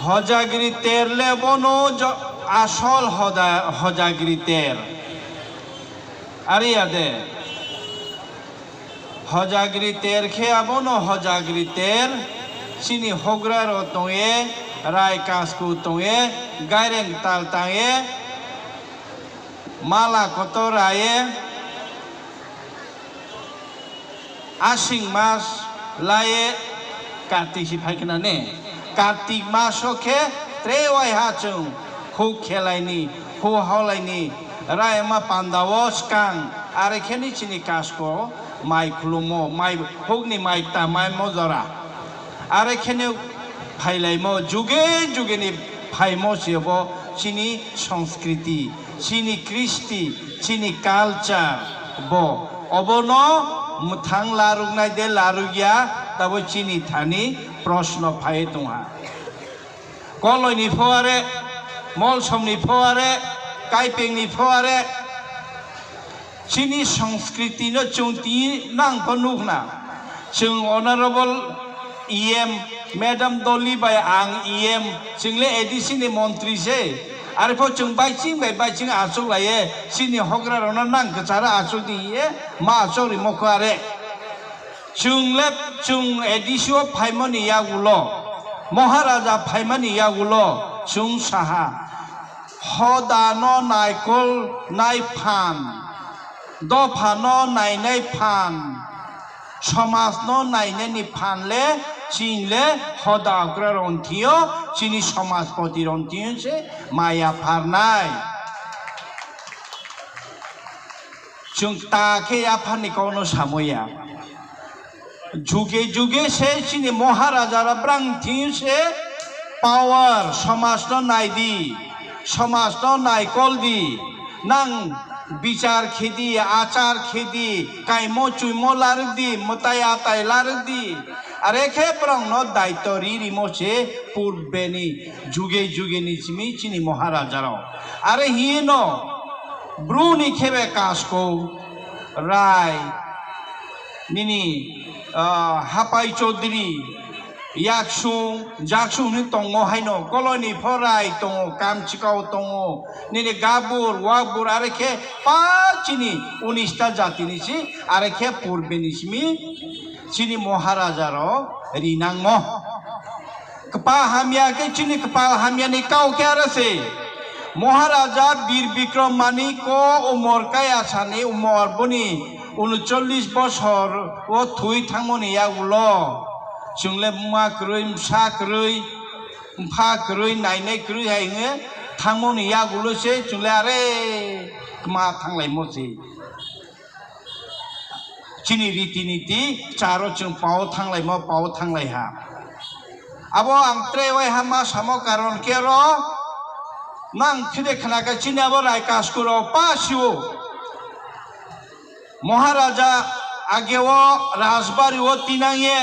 হজাগিরি তের লেবনো আসল হজাগিরি তের আরে ইয়াদে হজাগিরি তের খেয়াবনো হজাগিরি তের সিনি হগ্রার তোয়ে রায় কাসকু তোয়ে গাইরেং তাল তায়ে মালা কত রায়ে আশ্বিন মাস লায়ে কার্তিক সিফাইখানা নে কার্তিক মাস ওকে ত্রেওয়াই হাচুং হু খেলাইনি হু হাওলাইনি রায় মা পান্দাও স্কাং আর এখানে চিনি কাসকো মাই খুলুমো মাই হুকনি মাই তা মাই মজরা আর এখানে ফাইলাইমো যুগে যুগেনি ফাইমো সেব চিনি সংস্কৃতি চিনি কৃষ্টি চিনি কালচার ব অবন থাং লারুগনাই দে লারুগিয়া তাবো চিনি থানি প্রশ্ন ফাই দङा কলয়নি ফোয়ারে মলসমনি ফোয়ারে কাইपेंनि ফোয়ারে चिनि संस्कृति न चौंती नांग पनुखना जों अनारेबल EM मैडम डली बाय आं EM जोंले एडिसिनि मन्त्री से आरो फो जों बाइचिं आसुक लाये चिनि हग्रारावना नांग गचारा आसुक दिये मा आसुक मखआरे जोंले जों एडिसिओ फाइमनि यागुलो महाराजा फाइमनि यागुलो जों साहा हदानो नायकल नायफान दफानो नायनाय फान समाजनो नायनायनि फानले चिनले हदाग्रा रन्थियो चिनि समाजपति रन्थियो से माया फारनाय जों ताके आफानि कोनो सामया जुगे जुगे से चिनि महाराजारा ब्रांथियो से पावर समाजनो नायदि समाजनो नायकलदि नां বিচার খেদি আচার খেদি কাইমো চুইমো লারদি মতাই আতাই লারদি আর এখে প্রংন দায়িত্ব রিমোছে পূর্বেনি যুগে যুগে নিচিমি চিনি মহারাজারাও আরে হিন ব্রুনি খেবে কাসকো রায় নিনি হাপাই চৌধুরী याकसुं जाकसुंनि दङो हायनो कलनि फराय दङ कामचिकाव दङ निने गाबुर वाबुर आरेखे पाचिनि 19टा जातिनिसि आरेखे पूर्वेनिसिमि चिनि महाराजारो रिनांगो कपा हामियाके चिनि कपा हामियानि कावके आरसे महाराजा वीर विक्रम मानिको उमर कायासानि उमर बनि 39 बছর ও थुइ थांमनि यागुलो जोंले मा क्रुइ सा क्रुइ फा क्रुइ नायनाय क्रुइ हायङो थांमोनि यागुलोसे जोंले आरे मा थांलाय मसे चिनि रीति नीति चारो जों पाव थांलाय म पाव थांलाय हा आबो आं ट्रेवाय हा मा सामो कारण केरो नां खिदे खनाका चिनाबो रायकासकुरो पासिओ महाराजा आगेओ राजबारिओ तिनांगे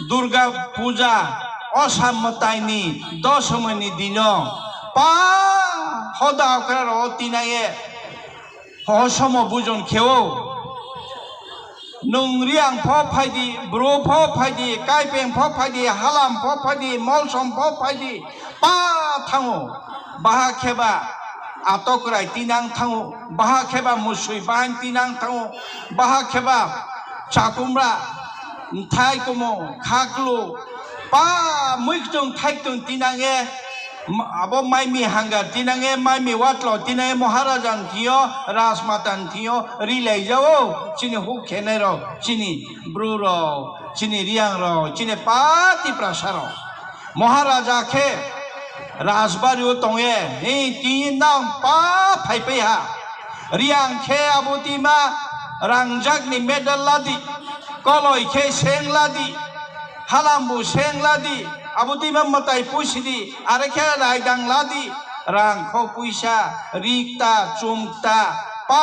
दुर्गा पूजा असामतायनि दशमनि दिन पा हदावक्रार तिनाये हसम बुजन खेव नंगरि आं फ फायदि ब्रो फ फायदि काइपें फ फायदि हालाम फ फायदि मलसम फ फायदि पा थाङो बाहा खेबा आतकराय तिनां थाङो बाहा खेबा मुसुइ बाहान तिनां थाङो बाहा खेबा चाकुमरा थाय कमो खागलो पा मुइखजों थाइखजों तिनांगे आबो माइमि हांगार तिनांगे माइमि वाटलो तिनांगे महाराजान थियो राजमातान थियो रिलाई जाओ चिनि हु खेने रो चिनि ब्रु रो चिनि रियां रो चिनि पाति प्रासारो महाराजा खे राजबारिओ तंगे हे तिनां पा फाइपेहा रियां खे आबोतिमा रांजाकनि मेडल लादि कलय खे सेंलादि हालामबु सेंलादि आबुदिमा मताय पुसिदि आरे खे रायदांलादि रांखौ पैसा रिक्ता चुमता पा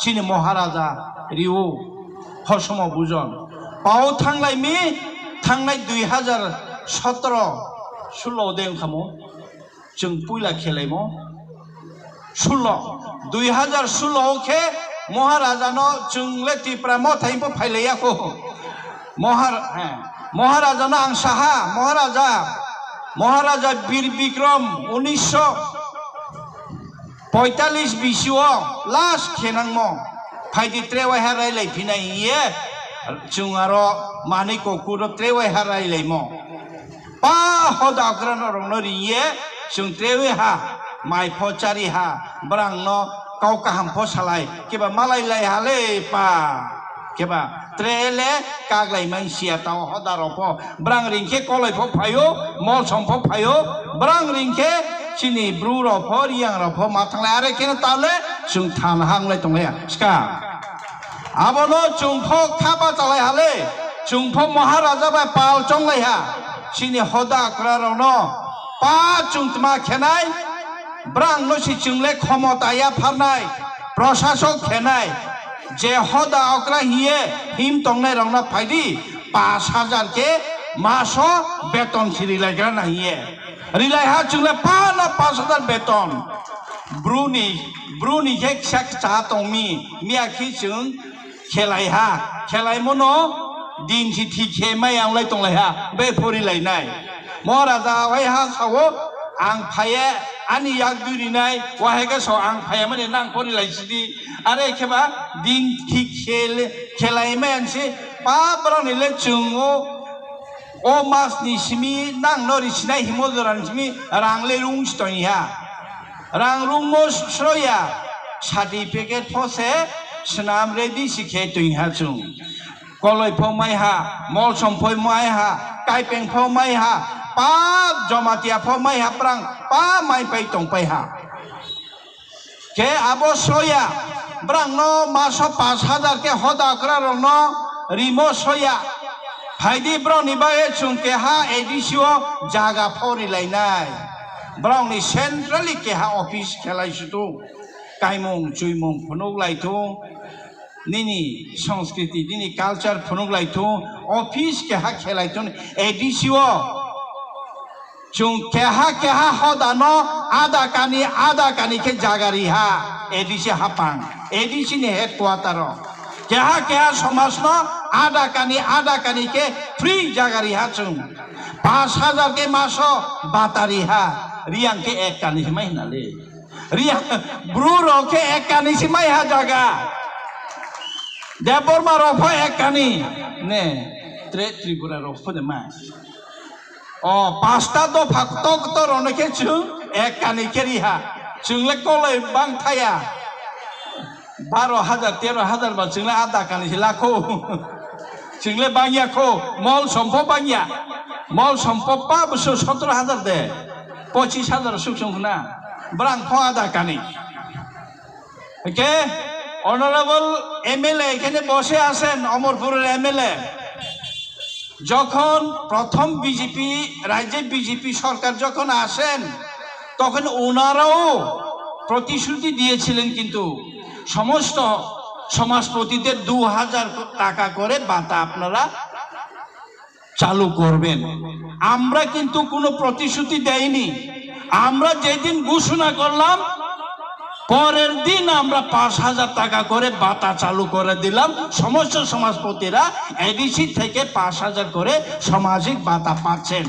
चिनि महाराजा रिउ हसम बुजन पाव थांलाय मी थांनाय 2017 16 दें खामो जों पुइला खेलायमो 2016 खे महाराजा नो जोंले तिप्रा मथाइबो फाइलायाखो महाराजा नो आं साहा महाराजा মহারাজা বীর বিক্রম 1945 BC লাস্ট খেনাংম ফাইদি ট্রেওয়াই হারাইলাই ফিনাই ইয়ে जों आरो माने कोकुरो ट्रेवे हाराइलाय म पा हदाग्रान रंनो रिये जों ट्रेवे हा माइ फचारि हा ब्रांनो काउका हामफो सालाय केबा मालायलाय हाले पा केबा ट्रेले कागलाय मानसिया ताव हदारफो ब्रां रिंखे कलायफो फायो मल समफो फायो ब्रां रिंखे सिनि ब्रुरफो रियांरफो माथांलाय आरो केनो ताले जों थानहांलाय दंलाया सिका आबनो चुंफो खाबा चलाय हाले चुंफो महाराजा बा पाल चंलाय हा सिनि हदा क्रारनो पा चुंतमा खेनाय ब्रां नो सि चुंले क्षमताया फारनाय प्रशासक खेनाय जे हदा अक्रा हिये हिम तंगनाय रंना फाइदि 5000 के मासो बेतन सिरिलायग्रा नाहिये रिलाय हा चुंले पा ना 5000 बेतन ब्रुनि के क्षक चाहतोंमी मियाखि चुं खेलाय हा खेलाय मनो दिन थि खेमाय आंलाय तंलाय हा बे फरिलायनाय महाराजा वाय हा सावो आं फाये आनि याक दुरिनाय वाहेगा सो आं फाये माने नां फरिलाय सिदि आरे केबा दिन थि खेलाय मानसि पा ब्रानिले चुंगो ओ मास निसिमी नां नरिसिनाय हिमोदरानसिमी रांले रुंस्तोया रां रुंमो स्रोया सार्टिफिकेट फसे सनाम रेडी सिखे तुइहा चुं कलय फमायहा मल समफय मायहा काइपें फमायहा पा जमातिया फमायहा प्रां पा माइ पाइ तंपायहा के अबसया ब्रां न मासो 5000 के हदाक्रा रंनो रिमो सया फाइदि ब्राउनि बाय चुं के हा एडिसिओ जागा फरिलायनाय ब्राउनि सेंट्रली के हा ऑफिस खेलायसुतु काइमं चुइमं फनोगलायथो निनी संस्कृति निनी कल्चर फनोगलायथो ऑफिस के हा खेलायथो एडिसिओ चुं के हा हदानो आदा कानी के जागारी हा एडिसि हापां एडिसि नि हेडक्वार्टर के हा समाज न आदा कानी के फ्री जागारी हा चुं 5000 के मासो बातारी हा रियां के एक कानी माय नाले रिया ब्रुरो के एक कानी सिमाय हा जागा देबरमा रफो एक कानी ने त्रिपुरा रफो दे मा ओ पास्ता तो फाक्तक तो रनके चुं एक कानी के रिहा चुंले कलय बां थाया 12000 13000 बा चुंले आदा कानी लाखो चुंले बांगिया खो मल सम्पो बांगिया मल सम्पो पा बसो 17000 दे 25000 सुखसंगना ब्रां फो आदा कानी ओके অনারেবল এমএলএ এখানে বসে আছেন অমরপুরের এমএলএ যখন প্রথম বিজেপি রাজ্যে বিজেপি সরকার যখন আসেন তখন ওনারাও প্রতিশ্রুতি দিয়েছিলেন কিন্তু সমস্ত সমাজপতিদের 2000 টাকা করে ভাতা আপনারা চালু করবেন আমরা কিন্তু কোনো প্রতিশ্রুতি দেইনি আমরা যেদিন ঘোষণা করলাম পরের দিন আমরা 5000 টাকা করে ভাতা চালু করে দিলাম সমস্ত সমাজপতিরা এডিসি থেকে 5000 করে সামাজিক ভাতা পাচ্ছেন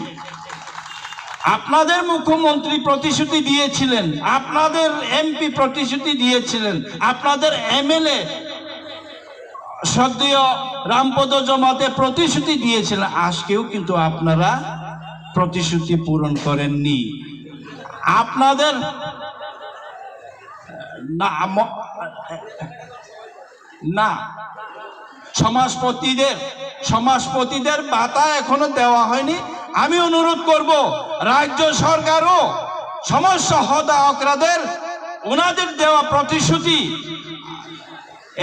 আপনাদের মুখ্যমন্ত্রী প্রতিশ্রুতি দিয়েছিলেন আপনাদের এমপি প্রতিশ্রুতি দিয়েছিলেন আপনাদের এমএলএ সদ্য রামপদ জমাতে প্রতিশ্রুতি দিয়েছিলেন আজকেও কিন্তু আপনারা প্রতিশ্রুতি পূরণ করেননি আপনাদের না সমাজপতিদের ভাতা এখনো দেওয়া হয়নি আমি অনুরোধ করব রাজ্য সরকারও সমস্ত হদা অকরাদের ওনাদের দেওয়া প্রতিশ্রুতি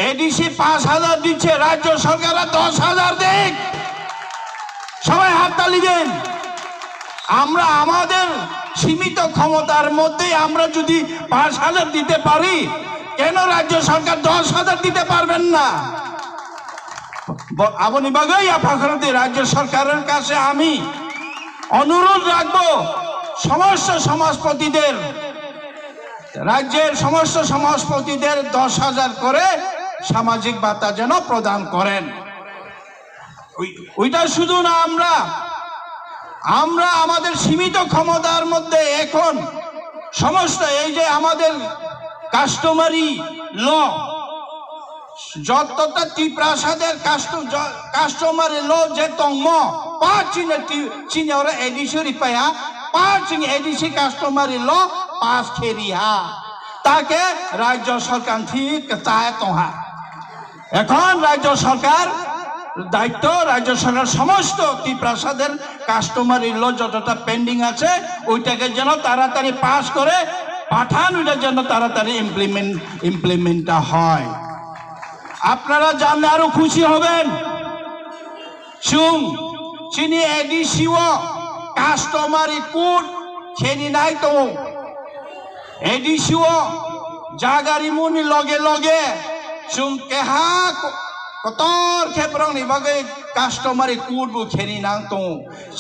এডিসি 5000 দিচ্ছে রাজ্য সরকার 10000 দেখ সবাই হাততালি দেন আমরা আমাদের সীমিত ক্ষমতার মধ্যে আমরা যদি 5000 দিতে পারি কেন রাজ্য সরকার 10000 দিতে পারবেন না আপনি বাগাই আফাখরতে রাজ্য সরকারের কাছে আমি অনুরোধ রাখব সমস্ত সমাজপতিদের রাজ্যের সমস্ত সমাজপতিদের 10000 করে সামাজিক ভাতা যেন প্রদান করেন ওইটা শুধু না আমরা আমরা আমাদের সীমিত ক্ষমতার মধ্যে এখন সমস্ত এই যে আমাদের কাস্টমারি ল যতটা ত্রিপ্রাসাদের কাস্টমারি ল যে তংম চিনে ওরা এডিসি রিপায়া চিং এডিসি কাস্টমারি ল পাস খেরিহা তাকে রাজ্য সরকার ঠিক চায় তহা এখন রাজ্য সরকার দায়িত্ব রাজ্য সরকার সমস্ত ত্রিপ্রাসাদের কাস্টমারি ল যতটা পেন্ডিং আছে ওইটাকে যেন তাড়াতাড়ি পাস করে পাঠান ওইটার জন্য তাড়াতাড়ি ইমপ্লিমেন্টটা হয়। আপনারা জানলে আরো খুশি হবেন। সুং চিনি এডিসিও কাস্টমারি কোড খেনি নাই তো এডিসিও জাগারি মুনি লগে লগে সুং কেহা কতর খেপ্রংনি বাগে কাস্টমারি কোড বু খেনি নাং তো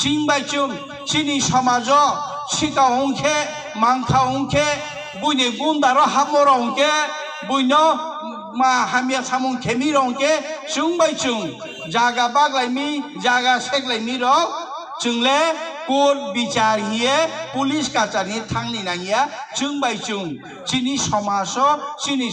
সিংবাই চুং চিনি সমাজ seeker অংখে মাংখা অংখে বুইনি বুন্দারো হামর অংকে বুইনো ma hamia samung khemi rongke chung bai chung jaga baglai mi jaga seklai mi ro chungle court bichar hiye police kachari thangni nangia chung bai chung chini somaso chini